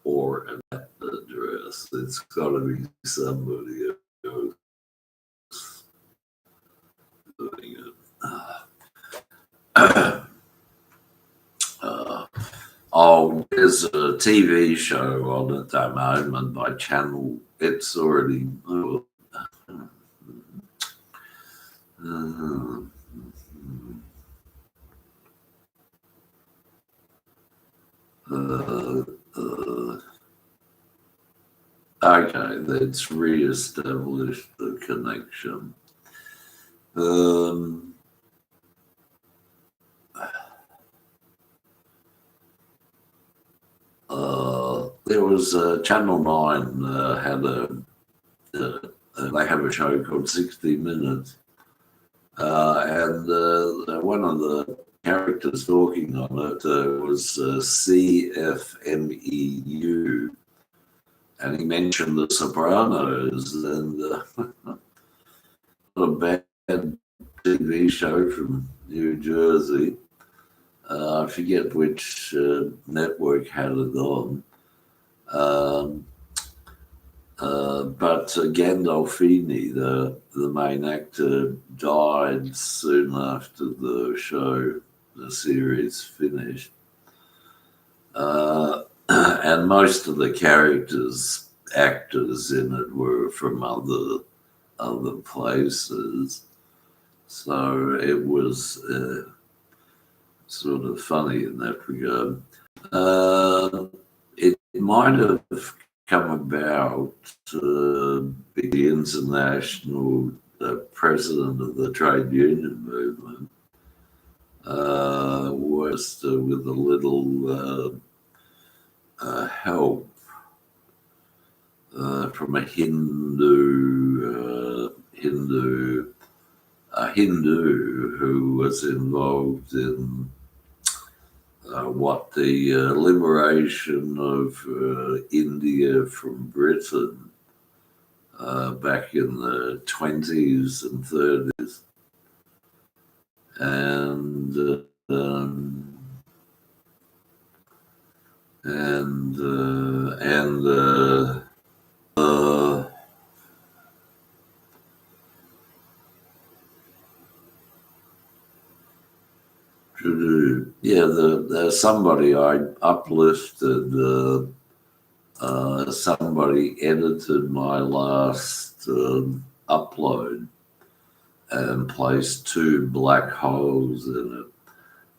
or an address. It's got to be somebody else doing it. Oh, there's a TV show on at the moment by Channel. It's already. Okay, that's re-established the connection. There was Channel 9 had they have a show called 60 Minutes, and one of the characters talking on it was CFMEU, and he mentioned The Sopranos, and a bad TV show from New Jersey. I forget which network had it on. But Gandolfini, the main actor, died soon after the show, the series finished. And most of the actors in it were from other places. So it was sort of funny in that regard. It might have come about the international president of the trade union movement was with a little help from a Hindu who was involved in the liberation of India from Britain back in the 20s and 30s. Somebody I uplifted, somebody edited my last upload and placed 2 black holes in it.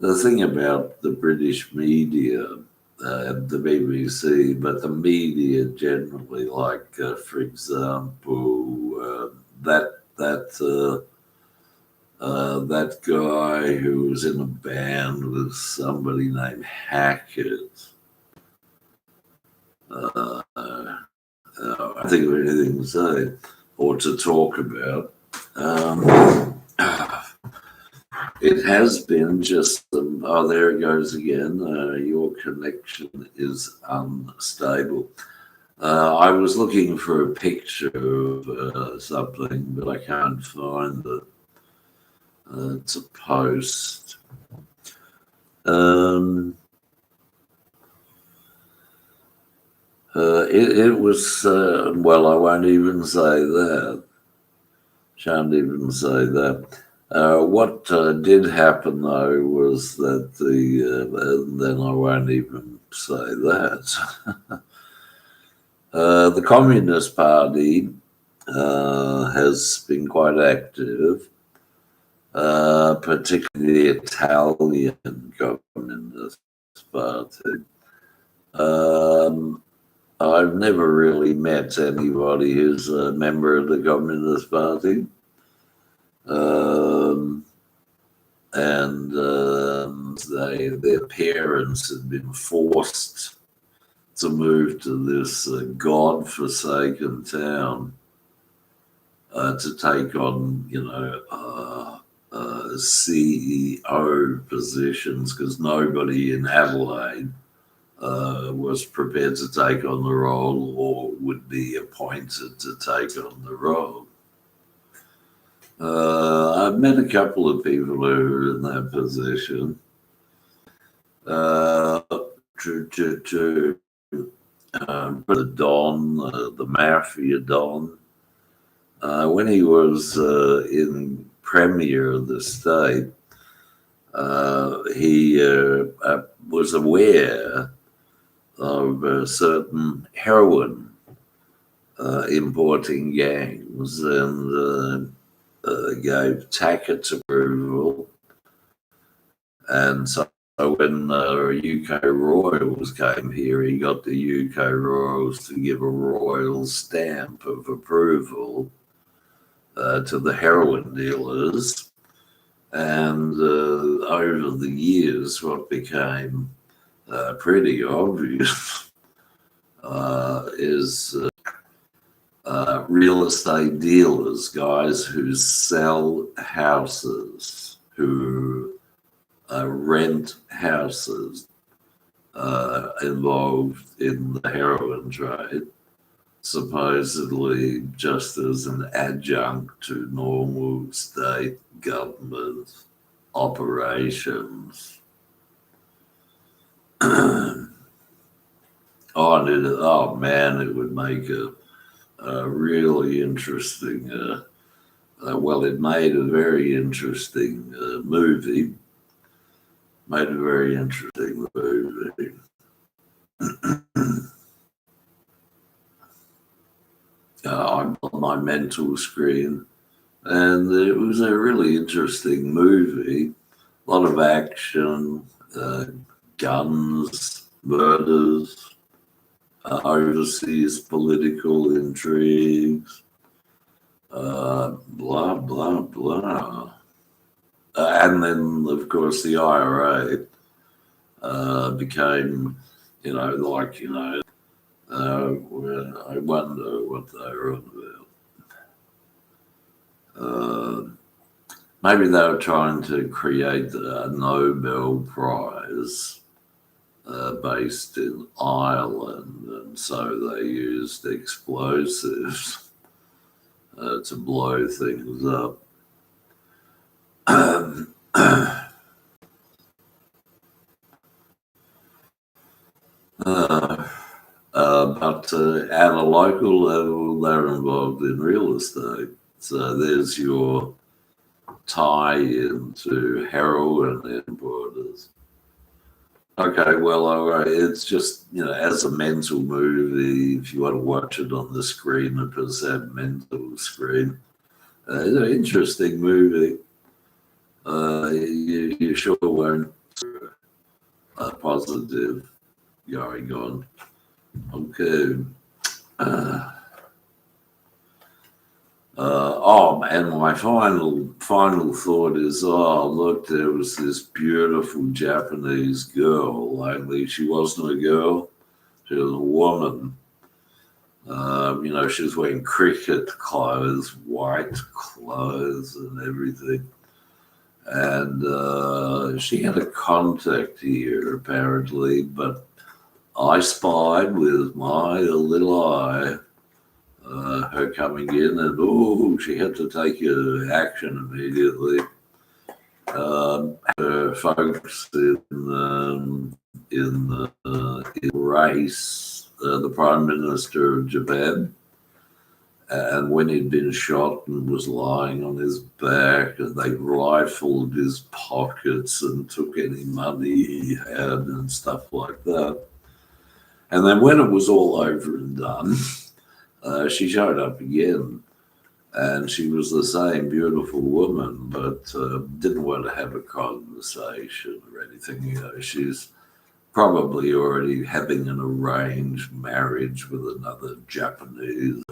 The thing about the British media, the BBC, but the media generally, like, for example, that guy who was in a band with somebody named Hackett. I think of anything to say or to talk about. It has been just, there it goes again. Your connection is unstable. I was looking for a picture of something, but I can't find it. To post. It was, well, I won't even say that. Shan't even say that. What did happen, though, was that then I won't even say that. The Communist Party has been quite active. Particularly the Italian Communist Party. I've never really met anybody who's a member of the Communist Party. Their parents had been forced to move to this God-forsaken town to take on, CEO positions, because nobody in Adelaide was prepared to take on the role or would be appointed to take on the role. I've met a couple of people who are in that position. the Don, the Mafia Don. When he was in Premier of the state, he was aware of certain heroin importing gangs and gave Tackett's approval. And so when UK Royals came here, he got the UK Royals to give a royal stamp of approval to the heroin dealers. And over the years, what became pretty obvious is real estate dealers, guys who sell houses, who rent houses, involved in the heroin trade, supposedly just as an adjunct to normal state government operations. Oh man, it would make a really interesting, well, it made a very interesting movie. Made a very interesting movie. I'm on my mental screen, and it was a really interesting movie. A lot of action, guns, murders, overseas political intrigues, blah, blah, blah. And then, of course, the IRA became, I wonder what they were on about. Maybe they were trying to create a Nobel Prize based in Ireland, and so they used explosives to blow things up. But at a local level, they're involved in real estate. So there's your tie into heroin importers. Okay, well, all right. It's just, as a mental movie, if you want to watch it on the screen, a percent mental screen, it's an interesting movie. You sure won't positive going on. Okay. And my final thought is, look, there was this beautiful Japanese girl, only she wasn't a girl, she was a woman. She was wearing cricket clothes, white clothes and everything. And she had a contact here, apparently, but I spied with my little eye her coming in, and she had to take action immediately. Her folks in race, the Prime Minister of Japan, and when he'd been shot and was lying on his back, and they rifled his pockets and took any money he had and stuff like that. And then when it was all over and done, she showed up again, and she was the same beautiful woman, but didn't want to have a conversation or anything. She's probably already having an arranged marriage with another Japanese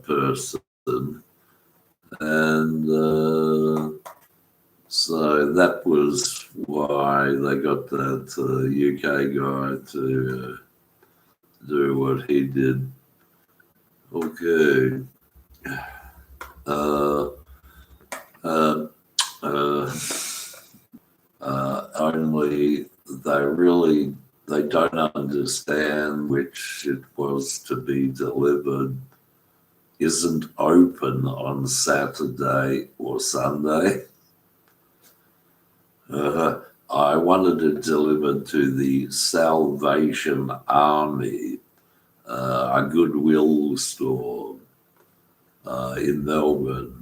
person. And so that was why they got that UK guy to do what he did. Okay. Only they don't understand which it was to be delivered isn't open on Saturday or Sunday. I wanted it delivered to the Salvation Army, a Goodwill store in Melbourne.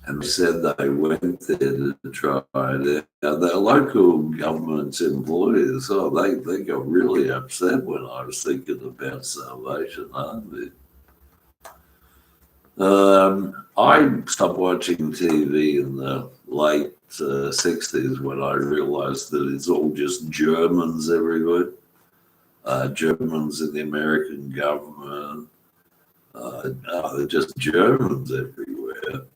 And said they went there to try it out. The local government employees, they got really upset when I was thinking about Salvation Army. I stopped watching TV in the late 60s when I realised that it's all just Germans everywhere. Germans in the American government. They're just Germans everywhere.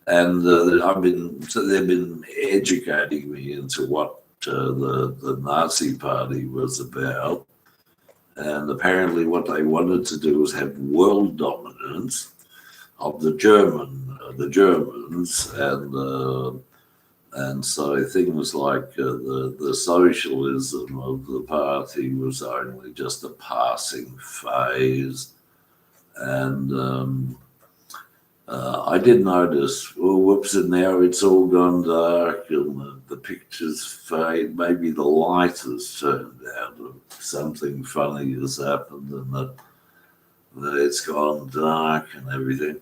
And they've been educating me into what the Nazi Party was about. And apparently, what they wanted to do was have world dominance of the Germans, and so things like the socialism of the party was only just a passing phase, and I did notice, oh, whoops, and now it's all gone dark and the pictures fade. Maybe the light has turned out or something funny has happened and that it's gone dark and everything.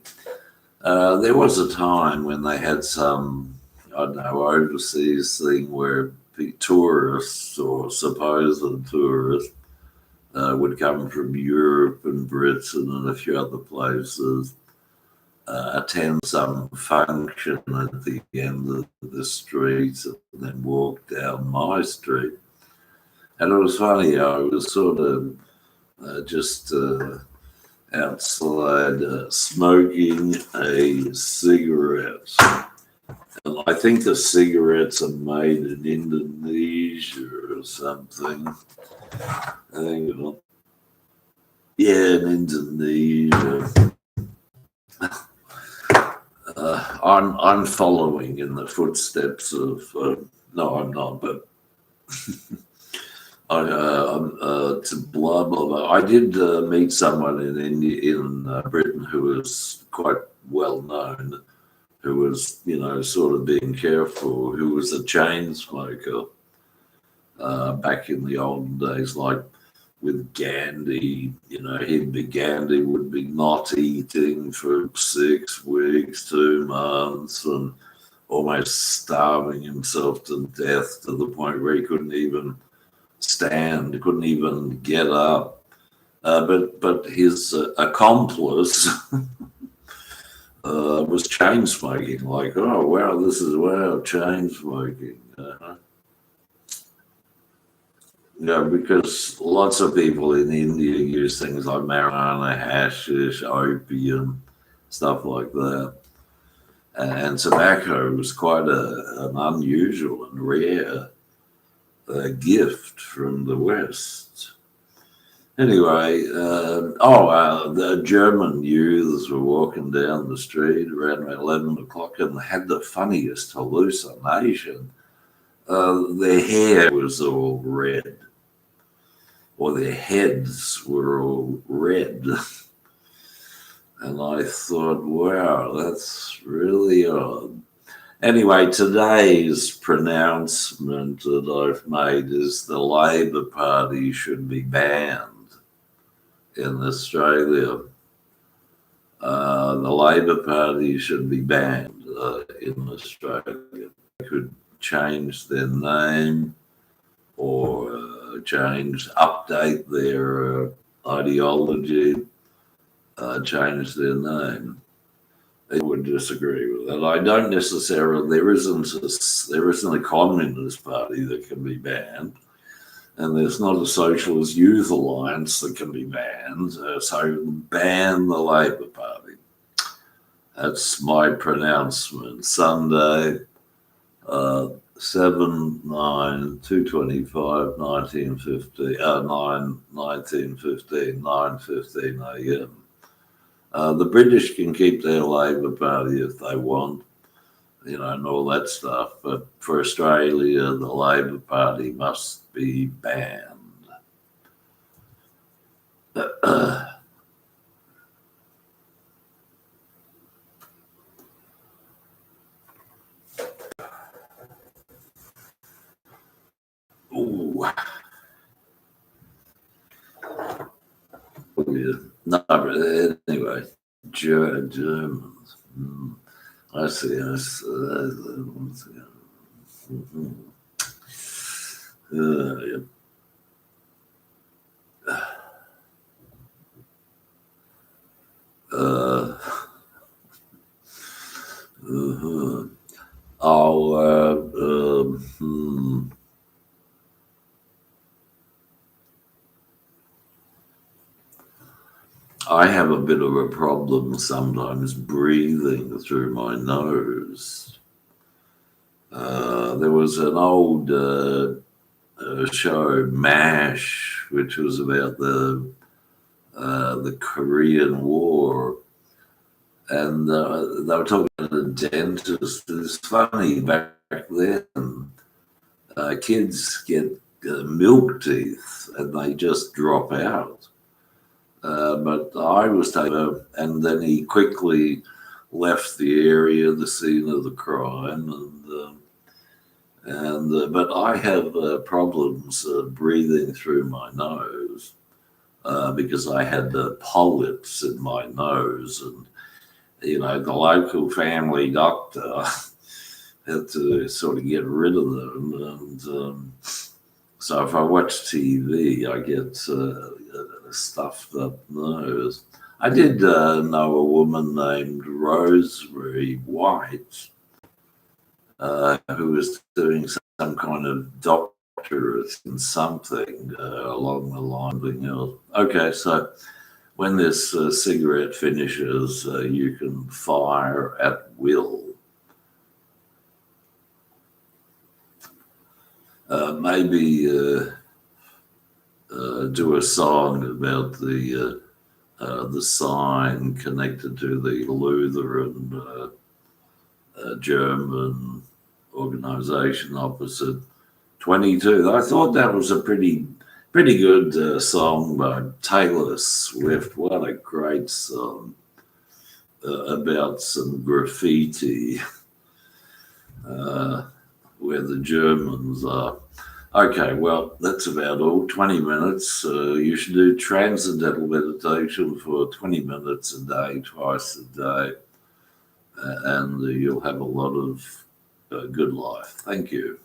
There was a time when they had some, I don't know, overseas thing where tourists or supposed tourists would come from Europe and Britain and a few other places, attend some function at the end of the street and then walk down my street. And it was funny, I was sort of just outside smoking a cigarette. And I think the cigarettes are made in Indonesia or something. Hang on. Yeah, in Indonesia. I'm following in the footsteps of. No, I'm not, but I'm to blah blah blah. I did meet someone in India, in Britain, who was quite well known, who was sort of being careful, who was a chain smoker back in the olden days, like with Gandhi. Gandhi would be not eating for 6 weeks, 2 months, and almost starving himself to death to the point where he couldn't even stand, couldn't even get up. But his accomplice was chain smoking. Like, oh wow, this is chain smoking. Because lots of people in India use things like marijuana, hashish, opium, stuff like that. And tobacco was quite an unusual and rare gift from the West. Anyway, the German youths were walking down the street around 11 o'clock and they had the funniest hallucination. Their hair was all red, or their heads were all red. And I thought, wow, that's really odd. Anyway, today's pronouncement that I've made is the Labor Party should be banned in Australia. The Labor Party should be banned in Australia. They could change their name or update their ideology, change their name. They would disagree with that. I don't necessarily. There isn't a communist party that can be banned, and there's not a socialist youth alliance that can be banned. So ban the Labor Party. That's my pronouncement. Sunday, 9:15 a.m. The British can keep their Labor Party if they want, and all that stuff. But for Australia, the Labor Party must be banned. No, but anyway, Germans. I see. Yeah. Uh, uh, I'll, I have a bit of a problem sometimes breathing through my nose. There was an old show, MASH, which was about the Korean War, and they were talking about a dentist. It's funny back then, kids get milk teeth and they just drop out. But I was taken, and then he quickly left the area, the scene of the crime, but I have problems breathing through my nose because I had polyps in my nose, and the local family doctor had to sort of get rid of them, and so if I watch TV, I get a stuffed up nose. I did know a woman named Rosemary White who was doing some kind of doctorate in something along the line of something else. Okay, so when this cigarette finishes, you can fire at will. Maybe do a song about the sign connected to the Lutheran German organization opposite 22. I thought that was a pretty good song by Taylor Swift. What a great song about some graffiti where the Germans are. Okay, well, that's about all. 20 minutes. You should do transcendental meditation for 20 minutes a day, twice a day, and you'll have a lot of good life. Thank you.